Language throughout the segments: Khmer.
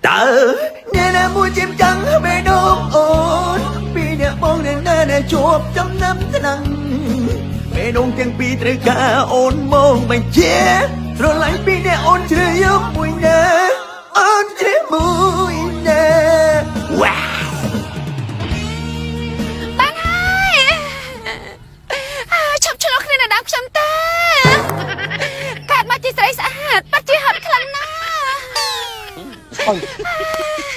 តើអ្នកណាមួយជាចាំងបេះដូងអូនពីអ្នកបងអ្នកណាដែលជាប់ចំណាំថ្នាំងបេះដូងទាំងពីរត្រូវការអូនមកបញ្ជាស្រឡាញ់ពីអ្នកអូនជ្រើសយកមួយណាអូនជ្រើសមួយណាវ៉ាបានហើយឈប់ឆ្លោះគ្នានៅដើមខ្ញុំតាកាត់មកជាស្រីស្អាតបាត់ជាហត់ខ្លាំងណាស់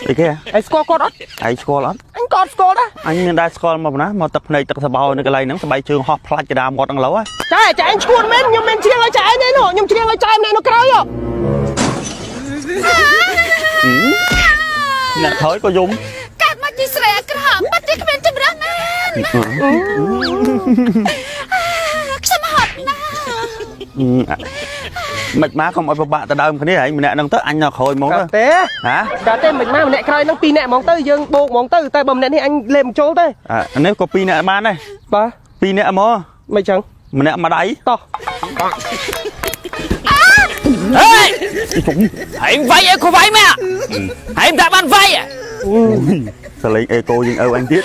អីគេឯងស្គាល់គាត់អត់ឯងស្គាល់អត់អញក៏ស្គាល់ដែរអញមានដែរស្គាល់មកណាមកទឹកភ្នែកទឹកសបោនៅកន្លែងហ្នឹងស្បែកជើងហោះផ្លាច់កដាមាត់ហ្នឹងឡូវចាឯងឈួនមែនខ្ញុំមិនជ្រៀងឲ្យចាឯងទេនោះខ្ញុំជ្រៀងឲ្យចាឯងនៅក្រោយអ្នកថយក៏យំកាត់មកជាស្រីអាក្រក់បាត់ជាគ្មានចម្រោះណាស់ខ្ញុំហត់ណាស់មិនមកកុំឲ្យពិបាកទៅដើមគ្នាហែងម្នាក់ហ្នឹងទៅអញនៅក្រោយហ្មងទៅទេហាតែទេមិនមកម្នាក់ក្រោយហ្នឹង2នាក់ហ្មងទៅយើងបោកហ្មងទៅតែបើម្នាក់នេះអញលេបបញ្ចូលទេអានេះក៏2នាក់បានដែរបាទ2នាក់មកមិនចឹងម្នាក់មួយដៃតោះเฮ้ยไอ้ไฟไอ้กูไฟมั้ยไอ้ตาบ้านไฟอ่ะសលេងអេកូយើងអើអញទៀត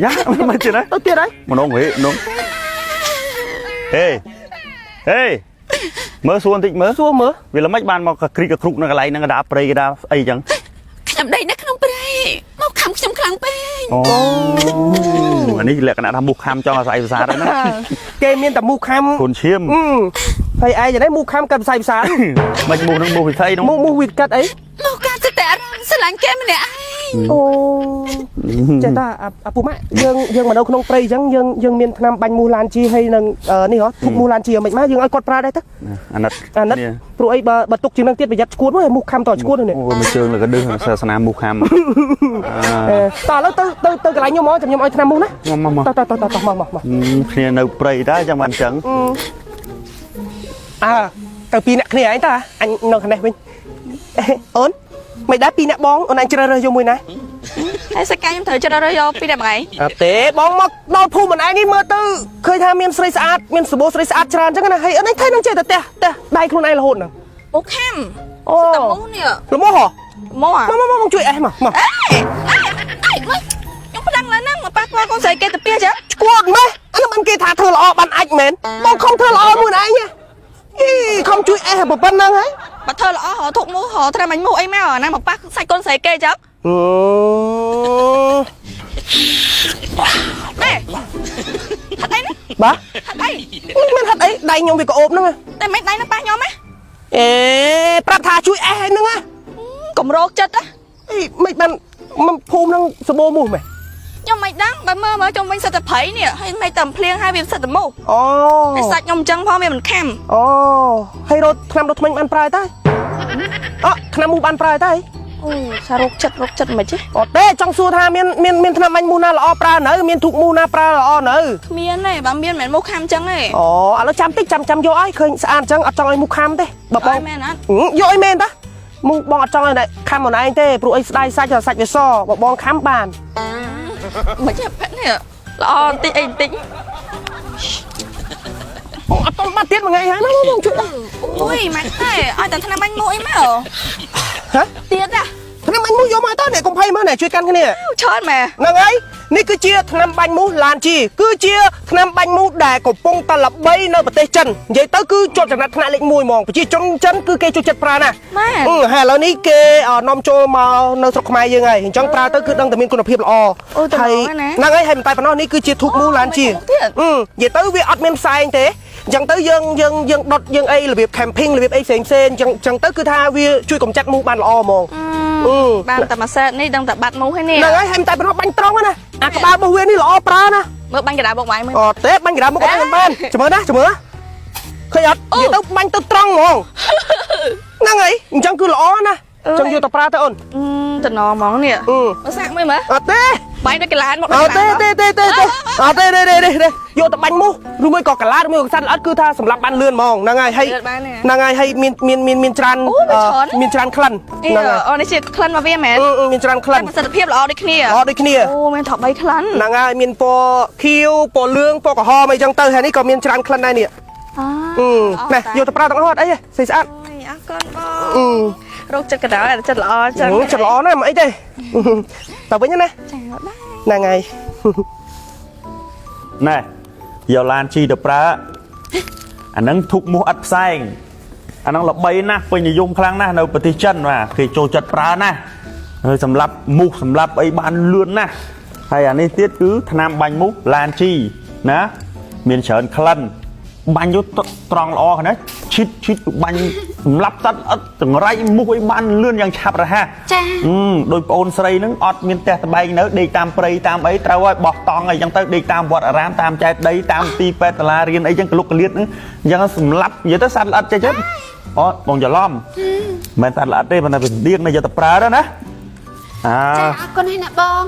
យ៉ាមិនទៀតណាទៅទៀតហើយម្ដងហេម្ដងហេហេមើលសួរបន្តិចមើលសួរមើលវាល្មិចបានមកគ្រីកគ្រុកនៅកន្លែងហ្នឹងកដាព្រៃកដាអីចឹងខ្ញុំដេកនៅក្នុងព្រៃមកខំខ្ញុំខ្លាំងពេកអូអានេះលក្ខណៈថាមុខខំចង់អាស្រ័យភាសាដែរណាគេមានតែមុខខំគុនឈាមហើយឯងយ៉ាងនេះមុខខំកាត់ភាសាភាសាមិនមុខហ្នឹងមុខវិស័យហ្នឹងមុខវិកាត់អីមកកាត់តែអារម្មណ៍ស្រឡាញ់គេម្នាក់ឯងអូចេះតាអាពូម៉ាក់យើងមកនៅក្នុងព្រៃអញ្ចឹងយើងមានថ្នាំបាញ់មូសឡានជីហើយនឹងនេះហ៎ធុកមូសឡានជីមិនមកយើងឲ្យគាត់ប្រើដែរទៅអាណិតព្រោះអីបើទុកជាងនឹងទៀតប្រយ័ត្នឈួតមកមុខខំតឈួតនេះអូមួយជើងលើកដឹសសាសនាមុខខំតឥឡូវទៅកន្លែងខ្ញុំមកខ្ញុំឲ្យថ្នាំមូសណាមកគ្នានៅព្រៃដែរចឹងបានចឹងទៅ2នាក់គ្នាឯងតាអញនៅខាងនេះវិញអូនមិនដែរ2នាក់បងអូនអញជ្រើសរើសយកមួយណាហើយសកាខ្ញុំត្រូវជ្រើសរើសយក2នាក់បងឯងអត់ទេបងមកដល់ភូមិម្នាក់ឯងនេះមើលទៅឃើញថាមានស្រីស្អាតមានសបោស្រីស្អាតច្រើនចឹងណាហើយអូនឯងថៃនឹងចេះតែផ្ទះដៃខ្លួនឯងរហូតហ្នឹងអូខំអូតមូនេះល្មោះហ៎មកជួយអេសមកខ្ញុំផ្ដាំងឡើងហ្នឹងមកប៉ះពាល់កូនស្រីគេទៅផ្ទះចឹងឈួតម៉េះអានោះមិនគេថាធ្វើល្អបានអាចមែនបងខំធ្វើល្អមួយឯងខំជួយអេសប៉ុណ្ណឹងហ៎បើធ្វើល្អរហធុកមូសរត្រាំអញមូសអីមកណាមកប៉ះសាច់កូនស្រីគេចឹងណែហាត់អីណាបាទហាត់អីមិនហាត់អីដៃខ្ញុំវាក្អូបហ្នឹងតែមិនដៃនឹងប៉ះខ្ញុំហ៎ប្រាប់ថាជួយអេសហ្នឹងណាកុំរោគចិត្តណាមិនបានភូមិហ្នឹងសបោមូសមែនខ្ញុំមិនដឹងបើមើលជុំវិញសិតតែព្រៃនេះហើយមិនតែភ្លៀងហើយវាសិតតែមូសហើយសាច់ខ្ញុំអញ្ចឹងផងវាមិនខាំហើយរត់ថ្នាំរត់ថ្មិញបានប្រើតែថ្នាំមូសបានប្រើតែអូសាររោគចិត្តមិនទេអត់ទេចង់សួរថាមានថ្នាំបាញ់មូសណាល្អប្រើនៅមានធូបមូសណាប្រើល្អនៅគ្មានទេបើមានមិនមូសខាំអញ្ចឹងទេឥឡូវចាំតិចចាំយកឲ្យឃើញស្អាតអញ្ចឹងអត់ចង់ឲ្យមូសខាំទេបើបងមែនអត់យកឲ្យមែនតាមូសបងអត់ចង់ឲ្យខាំខ្លួនឯងទេព្រោះអីស្ដាយសាច់វាសបើបងខាំបានមិនចេះប៉ែនេះល្អបន្តិចអីបន្តិចអត់តបាត់ទៀតមួយថ្ងៃហើយមកជួយអូយម៉ាក់ទេឲ្យតែថ្នាំបាញ់មូសអីមកហ៎ទៀតណាថ្នាំបាញ់មូសយកមកតើអ្នកកុំភ័យមើលអ្នកជួយកាន់គ្នាច្រើនម៉ែហ្នឹងហើយនេះគឺជាថ្នាំបាញ់មូសឡានជីគឺជាថ្នាំបាញ់មូសដែលកំពុងតែល្បីនៅប្រទេសចិននិយាយទៅគឺជាប់ចំណាត់ថ្នាក់លេខ1ហ្មងប្រជាជនចិនគឺគេចូលចិត្តប្រើណាស់ហើយឥឡូវនេះគេនាំចូលមកនៅស្រុកខ្មែរយើងហើយអញ្ចឹងប្រើទៅគឺដឹងតែមានគុណភាពល្អហើយហ្នឹងហើយមិនតែប៉ុណ្ណោះនេះគឺជាធូបមូសឡានជីនិយាយទៅវាអត់មានផ្សែងទេអញ្ចឹងទៅយើងដុតយើងអីរបៀប camping របៀបអីផ្សេងអញ្ចឹងទៅគឺថាវាជួយកម្ចាត់មូសបានល្អហ្មងបានតែមួយសេតនេះដឹងតែបាត់មូសហើយនេះហ្នឹងហើយមិនតែប៉ុណ្ណោះបាញ់ត្រង់ណាអាក្បាលមូសវានេះល្អប្រើណាមើលបាញ់កដាបុកវាយមើលទេបាញ់កដាបុកអត់បានចាំមើលណាឃើញអត់និយាយទៅបាញ់ទៅត្រង់ហ្មងហ្នឹងហើយអញ្ចឹងគឺល្អណាចង់យកទៅប្រើទៅអូនតំណហ្មងនេះមើលសាក់មើលអត់ទេបាញ់ដូចកលានមកអត់ទេអត់ទេយកទៅបាញ់មូសឬមួយក៏កលានឬមួយក៏សត្វល្អិតគឺថាសម្រាប់បានលឿនហ្មងហ្នឹងហើយហ្នឹងហើយមានច្រើនក្លិនហ្នឹងហើយអូនេះជាក្លិនមកវាមែនមានច្រើនក្លិនប្រសិទ្ធភាពល្អដូចគ្នាអូមានថប់3ក្លិនហ្នឹងហើយមានពណ៌ខៀវពណ៌លឿងពណ៌ក្រហមអីចឹងទៅហើយនេះក៏មានច្រើនក្លិនដែរនេះណែយកទៅប្រើទាំងអស់អត់អីស្អាត à con bông rốt chất cái đó là chất lọ chất lọ này mà ấy đây tao với nhá nè nè ngày ណែយកឡានជីទៅប្រើអាហ្នឹងធុកមោះអត់ផ្សែងអាហ្នឹងល្បីណាស់ពេញនិយមខ្លាំងណាស់នៅប្រទេសចិនបាទគេចូលចិត្តប្រើណាស់ហើយសម្រាប់មូសសម្រាប់អីបានលឿនណាស់ហើយអានេះទៀតគឺថ្នាំបាញ់មូសឡានជីណាមានច្រើនក្លិនបាញ់យកត្រង់ល្អណាស់ឈិតបាញ់សម្រាប់សត្វអត់ចង្រៃមូសអីបានលឿនយ៉ាងឆាប់រហ័សចាដោយប្អូនស្រីហ្នឹងអត់មានផ្ទះត្បែងនៅដេកតាមព្រៃតាមអីត្រូវឲ្យបោះតង់អីចឹងទៅដេកតាមវត្តអារាមតាមចែកដីតាមទីពេទ្យសាលារៀនអីចឹងកលុកកលៀតហ្នឹងអញ្ចឹងសម្រាប់និយាយទៅសត្វល្អិតចេះចឹងអូបងច្រឡំមិនសត្វល្អិតទេប៉ុន្តែវាស្តៀងនៅយកទៅប្រើទៅណាចាអរគុណហើយណាបង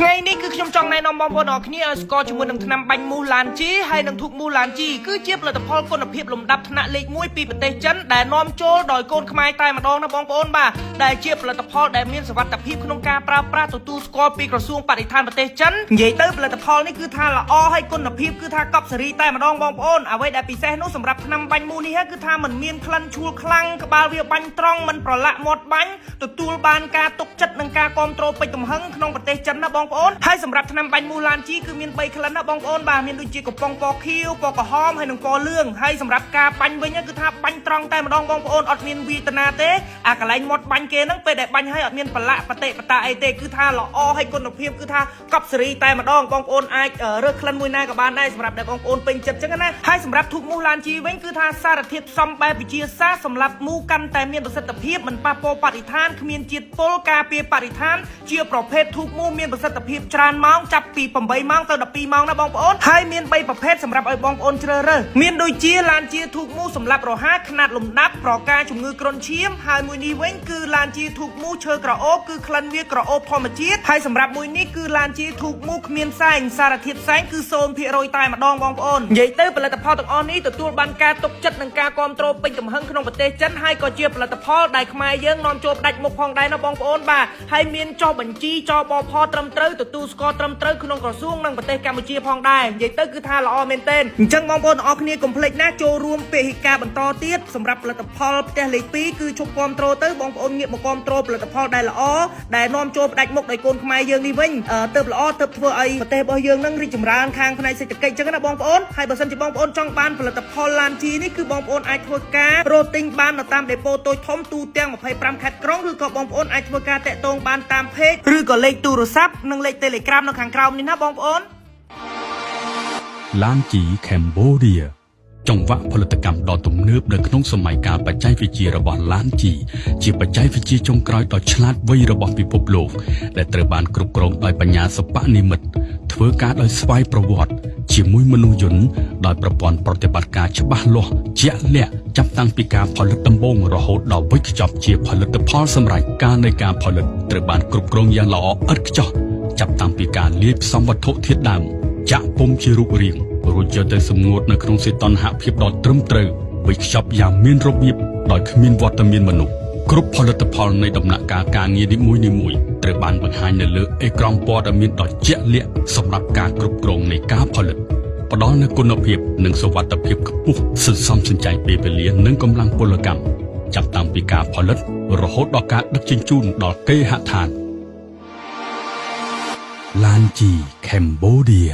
ថ្ងៃនេះគឺខ្ញុំចង់ណែនាំបងប្អូនអរគ្នាឲ្យស្គាល់ជាមួយនឹងថ្នាំបាញ់មូសឡានជីហើយនឹងធូបមូសឡានជីគឺជាផលិតផលគុណភាពលំដាប់ថ្នាក់លេខ1ពីប្រទេសចិនដែលនាំចូលដោយកូនខ្មែរតែម្ដងណាបងប្អូនបាទដែលជាផលិតផលដែលមានសុវត្ថិភាពក្នុងការប្រើប្រាស់ទទួលស្គាល់ពីក្រសួងបរិស្ថានប្រទេសចិននិយាយទៅផលិតផលនេះគឺថាល្អហើយគុណភាពគឺថាកប់សេរីតែម្ដងបងប្អូនអ្វីដែលពិសេសនោះសម្រាប់ថ្នាំបាញ់មូសនេះគឺថាมันមានក្លិនឈ្ងុយខ្លាំងក្បាលវាបាញ់ត្រង់មិនប្រឡាក់មាត់បាញ់ទទួលបានការទុកចិត្តនិងការគ្រប់គ្រងពេញទំហឹងក្នុងប្រទេសចិនណាបងប្អូនហើយសម្រាប់ថ្នាំបាញ់មូសឡានជីគឺមាន3ក្លិនណាបងប្អូនបាទមានដូចជាកំប៉ុងពណ៌ខៀវពណ៌ក្រហមហើយនិងពណ៌លឿងហើយសម្រាប់ការបាញ់វិញគឺថាបាញ់ត្រង់តែម្ដងបងប្អូនអត់មានវេទនាទេអាកន្លែងមាត់បាញ់គេហ្នឹងពេលដែលបាញ់ហើយអត់មានប្រឡាក់បតិបតាអីទេគឺថាល្អហើយគុណភាពគឺថាកប់សេរីតែម្ដងបងប្អូនអាចរើសក្លិនមួយណាក៏បានដែរសម្រាប់ដែលបងប្អូនពេញចិត្តចឹងណាហើយសម្រាប់ធូបមូសឡានជីវិញគឺថាសារធាតុផ្សំបែបវិទ្យាសាស្ត្រសម្រាប់មូសកាន់តែមានប្រសិទ្ធភាពមិនប៉ះពាល់បរិស្ថានគ្មានជាតិពុលការពារបរិស្ថានជាប្រភេទធូបមូសមានប្រសិទ្ធភាពច្រើនម៉ោងចាប់ពី8ម៉ោងទៅ12ម៉ោងណាបងប្អូនហើយមាន3ប្រភេទសម្រាប់ឲ្យបងប្អូនជ្រើសរើសមានដូចជាឡានជាធូបមូសសម្រាប់រហ័សខ្នាតលំដាប់ប្រការជំងឺគ្រុនឈាមហើយមួយនេះវិញគឺឡានជាធូបមូសឈើក្រអូបគឺក្លិនវាក្រអូបធម្មជាតិហើយសម្រាប់មួយនេះគឺឡានជាធូបមូសគ្មានផ្សែងសារធាតុផ្សែងគឺ0%តែម្ដងបងប្អូននិយាយទៅផលិតផលទាំងអស់នេះទទួលបានការទុកចិត្តនិងការគ្រប់គ្រងពេញទំហឹងក្នុងប្រទេសចិនហើយក៏ជាផលិតផលដែលខ្មែរយើងនាំចូលផ្ដាច់មុខផងដែរណាបងប្អូនបាទហើយមានចុះបញ្ជីចបផត្រឹមត្រូវទទួលស្គាល់ត្រឹមត្រូវក្នុងក្រសួងនិងប្រទេសកម្ពុជាផងដែរនិយាយទៅគឺថាល្អមែនទែនអញ្ចឹងបងប្អូនអរគ្នាកុំភ្លេចណាចូលរួមពហិការបន្តទៀតសម្រាប់ផលិតផលផ្ទះលេខ2គឺជប់គ្រប់គ្រងទៅបងប្អូនងាកមកគ្រប់គ្រងផលិតផលដែលល្អដែលនាំចូលផ្ដាច់មុខដោយកូនខ្មែរយើងនេះវិញទៅល្អទៅធ្វើឲ្យប្រទេសរបស់យើងនឹងរីកចម្រើនខាងផ្នែកសេដ្ឋកិច្ចអញ្ចឹងណាបងប្អូនហើយបើសិនជាបងប្អូនចង់បានផលិតផលឡានជីនេះគឺបងប្អូនអាចធ្វើការរកទិញបាននៅតាមដេប៉ូតូចធំទូទាំង25ខេត្តក្រុងឬក៏បងប្អូនអាចធ្វើការតាក់ទងបានតាមเพจឬក៏លេខទូរស័ព្ទនិងលេខ Telegram នៅខាងក្រោមនេះណាបងប្អូនឡានជី Cambodia ចង្វាក់ផលិតកម្មដ៏ទំនើបនៅក្នុងសម័យកាលបច្ចេកវិទ្យារបស់ឡានជីជាបច្ចេកវិទ្យាចុងក្រោយដ៏ឆ្លាតវៃរបស់ពិភពលោកដែលត្រូវបានគ្រប់គ្រងដោយបញ្ញាសិប្បនិម្មិតធ្វើការដោយស្វ័យប្រវត្តិជាមួយមនុស្សយន្តដោយប្រព័ន្ធប្រតិបត្តិការច្បាស់លាស់ជាក់លាក់ចាប់តាំងពីការផលិតដំបូងរហូតដល់វេចខ្ចប់ជាផលិតផលសម្រាប់ការនៃការផលិតត្រូវបានគ្រប់គ្រងយ៉ាងល្អឥតខ្ចោះចាប់តាំងពីការលាយផ្សំវត្ថុធាតុដើមចាក់ពុម្ពជារូបរាងរួចយកទៅសម្ងួតនៅក្នុងសីតុណ្ហភាពដ៏ត្រឹមត្រូវវេចខ្ចប់យ៉ាងមានរបៀបដោយគ្មានវត្តមានមនុស្សគ្រប់ផលិតផលនៃដំណាក់កាលការងារនីមួយៗត្រូវបានបង្ហាញនៅលើអេក្រង់ព័ត៌មានដ៏ជាក់លាក់សម្រាប់ការគ្រប់គ្រងនៃការផលិតផ្ដល់នូវគុណភាពនិងសុវត្ថិភាពខ្ពស់សន្សំសំចៃពេលវេលានិងកម្លាំងពលកម្មចាប់តាំងពីការផលិតរហូតដល់ការដឹកជញ្ជូនដល់គេហដ្ឋានឡានជី Cambodia